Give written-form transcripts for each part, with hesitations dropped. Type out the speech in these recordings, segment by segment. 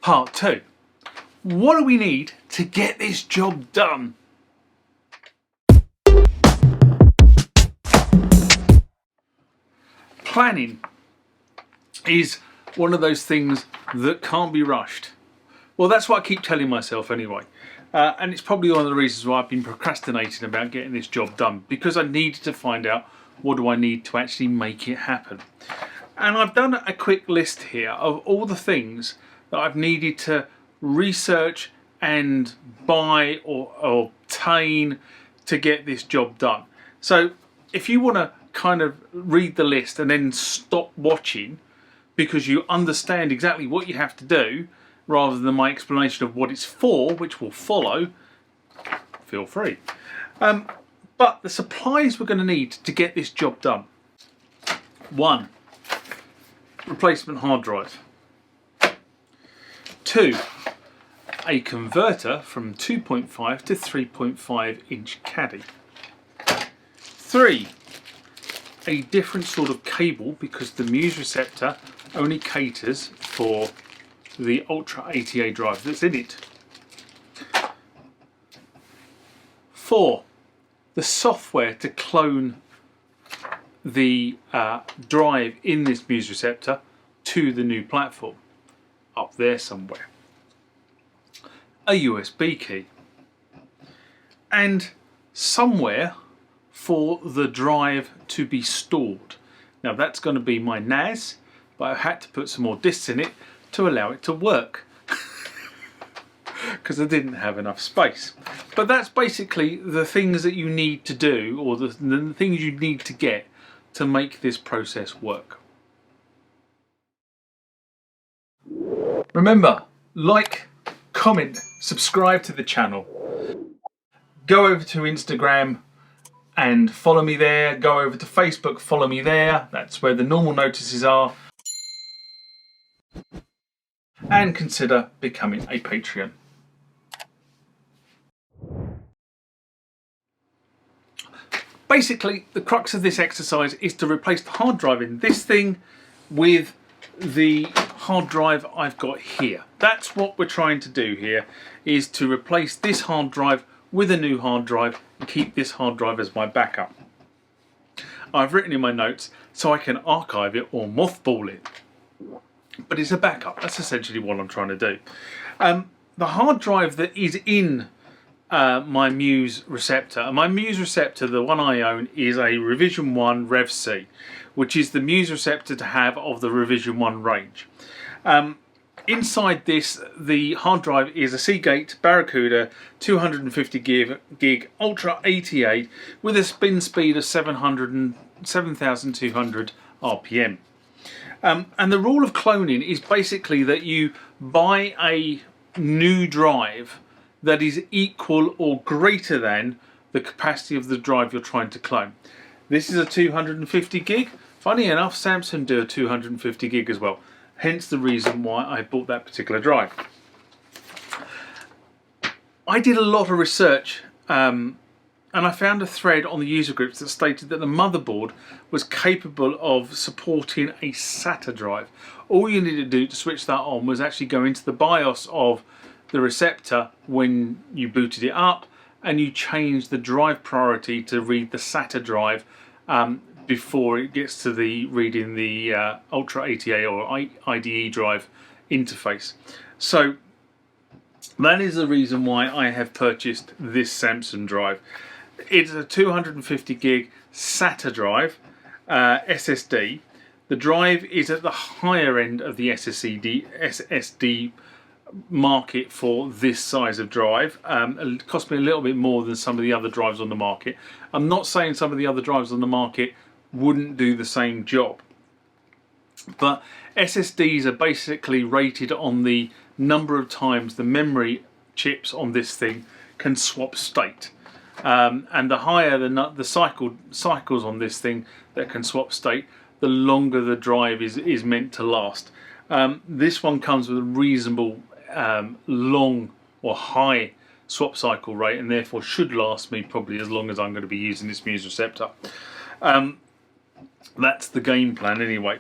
Part 2. What do we need to get this job done? Planning is one of those things that can't be rushed. Well, that's what I keep telling myself anyway. And it's probably one of the reasons why I've been procrastinating about getting this job done, because I needed to find out what do I need to actually make it happen. And I've done a quick list here of all the things that I've needed to research and buy or obtain to get this job done. So if you want to kind of read the list and then stop watching because you understand exactly what you have to do rather than my explanation of what it's for, which will follow, feel free. But the supplies we're going to need to get this job done. 1. Replacement hard drive. 2. A converter from 2.5 to 3.5 inch caddy. 3. A different sort of cable, because the Muse Receptor only caters for the Ultra ATA drive that's in it. 4. The software to clone the drive in this Muse Receptor to the new platform, up there somewhere. A USB key. And somewhere for the drive to be stored. Now that's going to be my NAS, but I've had to put some more discs in it to allow it to work because I didn't have enough space. But that's basically the things that you need to do, or the things you need to get to make this process work. Remember, like, comment, subscribe to the channel. Go over to Instagram and follow me there. Go over to Facebook, follow me there. That's where the normal notices are. And consider becoming a Patreon. Basically, the crux of this exercise is to replace the hard drive in this thing with the hard drive I've got here. That's what we're trying to do here, is to replace this hard drive with a new hard drive and keep this hard drive as my backup. I've written in my notes so I can archive it or mothball it, but it's a backup. That's essentially what I'm trying to do. The hard drive that is in my Muse Receptor, and my Muse Receptor, the one I own, is a Revision 1 REV C, which is the Muse Receptor to have of the Revision 1 range. Inside this, the hard drive is a Seagate Barracuda 250 gig Ultra ATA with a spin speed of 7,200 RPM. And the rule of cloning is basically that you buy a new drive that is equal or greater than the capacity of the drive you're trying to clone. This is a 250 gig. Funny enough, Samsung do a 250 gig as well. Hence the reason why I bought that particular drive. I did a lot of research and I found a thread on the user groups that stated that the motherboard was capable of supporting a SATA drive. All you needed to do to switch that on was actually go into the BIOS of the Receptor when you booted it up, and you change the drive priority to read the SATA drive before it gets to the reading the Ultra ATA or IDE drive interface. So that is the reason why I have purchased this Samsung drive. It's a 250 gig SATA drive, SSD. The drive is at the higher end of the SSD market for this size of drive. It cost me a little bit more than some of the other drives on the market. I'm not saying some of the other drives on the market wouldn't do the same job, but SSDs are basically rated on the number of times the memory chips on this thing can swap state, and the higher the cycles on this thing that can swap state, the longer the drive is meant to last. This one comes with a reasonable long or high swap cycle rate, and therefore should last me probably as long as I'm going to be using this Muse Receptor. That's the game plan anyway.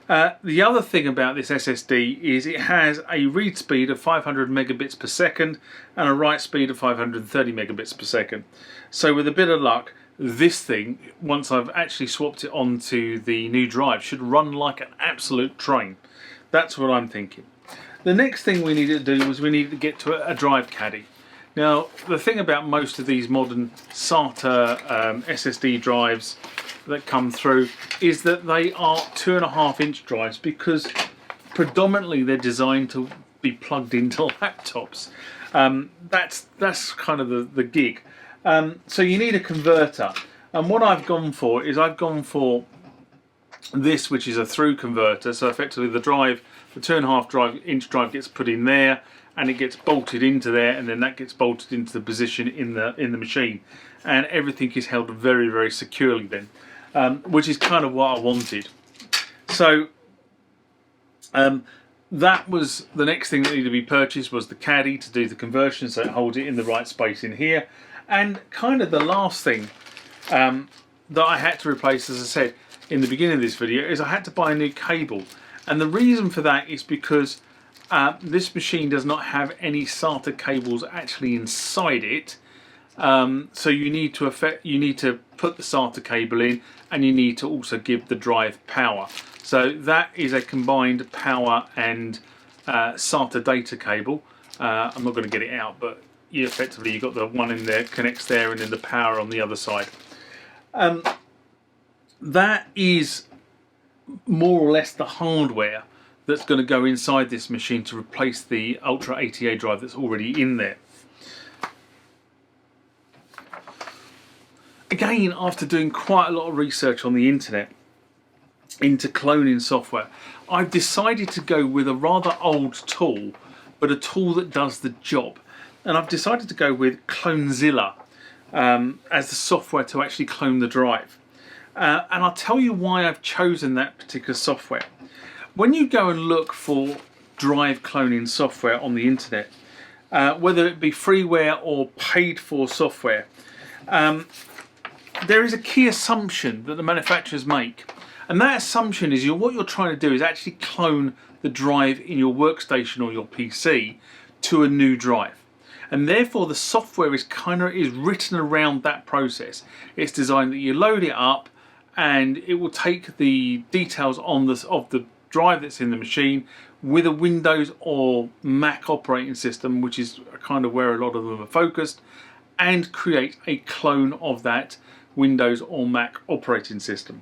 The other thing about this SSD is it has a read speed of 500 megabits per second and a write speed of 530 megabits per second. So with a bit of luck, this thing, once I've actually swapped it onto the new drive, should run like an absolute train. That's what I'm thinking. The next thing we needed to do was we needed to get to a drive caddy. Now, the thing about most of these modern SATA SSD drives that come through is that they are 2.5-inch drives, because predominantly they're designed to be plugged into laptops. That's kind of the gig. So you need a converter, and what I've gone for is I've gone for this, which is a through converter. So effectively the 2.5-inch drive gets put in there, and it gets bolted into there, and then that gets bolted into the position in the machine, and everything is held very, very securely then, which is kind of what I wanted. So that was the next thing that needed to be purchased, was the caddy to do the conversion, so it holds it in the right space in here. And kind of the last thing that I had to replace, as I said in the beginning of this video, is I had to buy a new cable. And the reason for that is because this machine does not have any SATA cables actually inside it. So you need to put the SATA cable in, and you need to also give the drive power. So that is a combined power and SATA data cable. I'm not going to get it out, but effectively you've got the one in there, connects there, and then the power on the other side. That is more or less the hardware that's going to go inside this machine to replace the Ultra ATA drive that's already in there. Again, after doing quite a lot of research on the internet into cloning software, I've decided to go with a rather old tool, but a tool that does the job. And I've decided to go with Clonezilla as the software to actually clone the drive. And I'll tell you why I've chosen that particular software. When you go and look for drive cloning software on the internet, whether it be freeware or paid for software, there is a key assumption that the manufacturers make. And that assumption is what you're trying to do is actually clone the drive in your workstation or your PC to a new drive. And therefore the software is written around that process. It's designed that you load it up, and it will take the details of the drive that's in the machine with a Windows or Mac operating system, which is kind of where a lot of them are focused, and create a clone of that Windows or Mac operating system.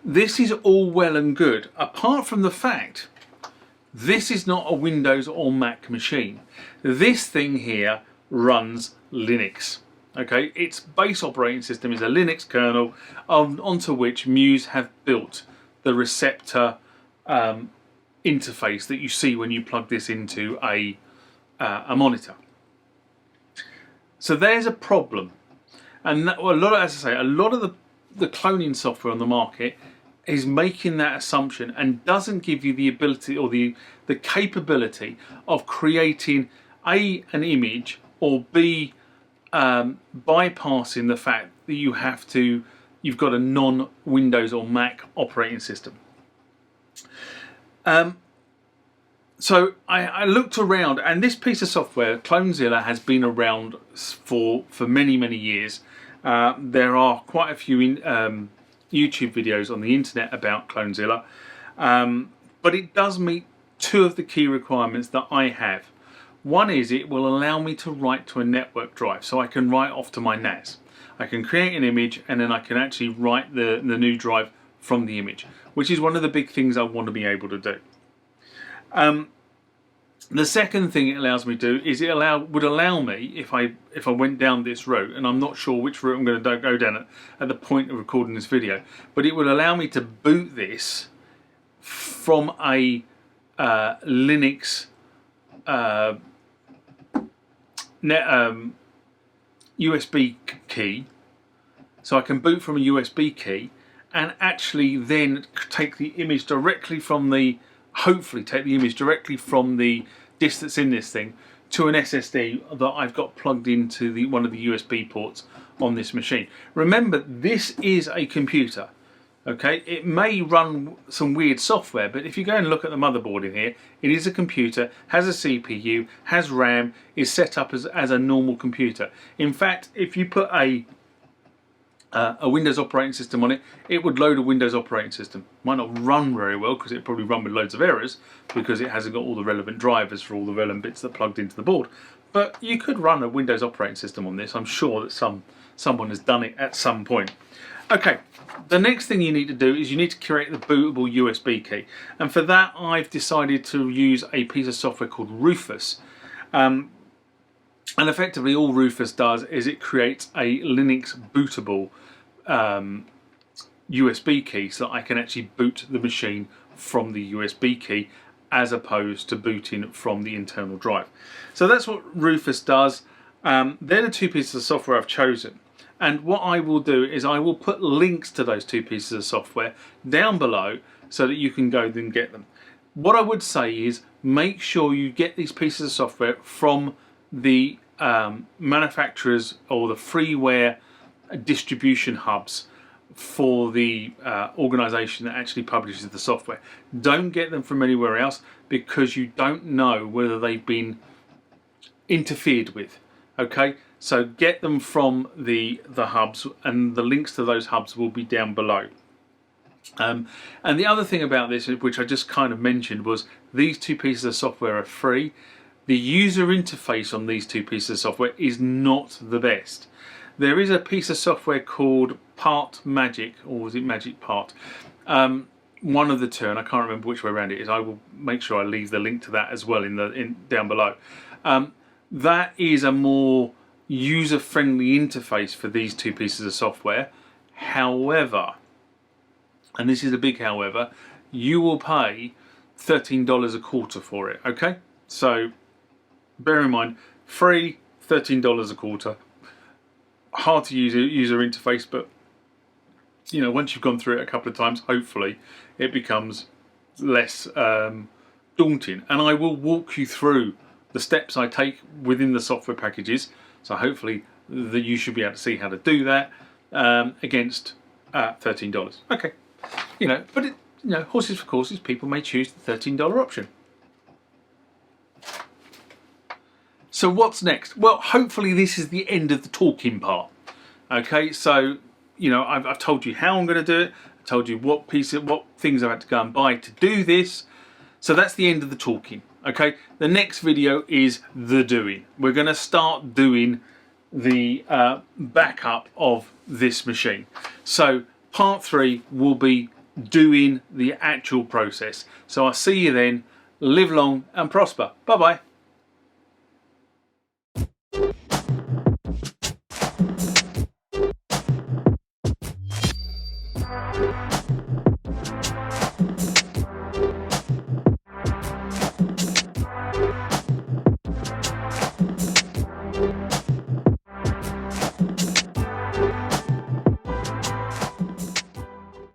This is all well and good, apart from the fact this is not a Windows or Mac machine. This thing here runs Linux. Okay, its base operating system is a Linux kernel onto which Muse have built the receptor interface that you see when you plug this into a monitor. So there's a problem, and a lot of the cloning software on the market is making that assumption and doesn't give you the ability or the capability of creating an image, or B, bypassing the fact that you've got a non-Windows or Mac operating system. So I looked around, and this piece of software, Clonezilla, has been around for many, many years. There are quite a few YouTube videos on the internet about Clonezilla, but it does meet two of the key requirements that I have. One is it will allow me to write to a network drive, so I can write off to my NAS. I can create an image, and then I can actually write the new drive from the image, which is one of the big things I want to be able to do. The second thing it allows me to do is would allow me, if I went down this route, and I'm not sure which route I'm going to go down at the point of recording this video, but it would allow me to boot this from a Linux USB key. So I can boot from a USB key and actually then take the image directly from hopefully take the image directly from the disk that's in this thing to an SSD that I've got plugged into one of the USB ports on this machine. Remember, this is a computer. Okay, it may run some weird software, but if you go and look at the motherboard in here, it is a computer, has a CPU, has RAM, is set up as a normal computer. In fact, if you put a Windows operating system on it, it would load a Windows operating system. Might not run very well because it probably run with loads of errors because it hasn't got all the relevant drivers for all the relevant bits that are plugged into the board. But you could run a Windows operating system on this. I'm sure that someone has done it at some point. Okay, the next thing you need to do is you need to create the bootable USB key. And for that, I've decided to use a piece of software called Rufus. And effectively all Rufus does is it creates a Linux bootable USB key so that I can actually boot the machine from the USB key as opposed to booting from the internal drive. So that's what Rufus does. They're the two pieces of software I've chosen. And what I will do is I will put links to those two pieces of software down below so that you can go and get them. What I would say is make sure you get these pieces of software from the manufacturers or the freeware distribution hubs for the organisation that actually publishes the software. Don't get them from anywhere else because you don't know whether they've been interfered with. Okay, so get them from the hubs, and the links to those hubs will be down below. And the other thing about this, which I just kind of mentioned, was these two pieces of software are free. The user interface on these two pieces of software is not the best. There is a piece of software called Part Magic, or was it Magic Part? One of the two, and I can't remember which way around it is. I will make sure I leave the link to that as well down below. That is a more user-friendly interface for these two pieces of software. However, and this is a big however, you will pay $13 a quarter for it. Okay, so bear in mind, free, $13 a quarter. Hard to use user interface, but you know, once you've gone through it a couple of times, hopefully it becomes less daunting. And I will walk you through the steps I take within the software packages, so hopefully you should be able to see how to do that against $13. Okay, you know, but you know, horses for courses. People may choose the $13 option. So what's next? Well, hopefully this is the end of the talking part. Okay, so you know, I've told you how I'm going to do it. I told you what things I've had to go and buy to do this. So that's the end of the talking. Okay, the next video is the doing. We're going to start doing the backup of this machine. So part 3 will be doing the actual process. So I'll see you then. Live long and prosper. Bye bye.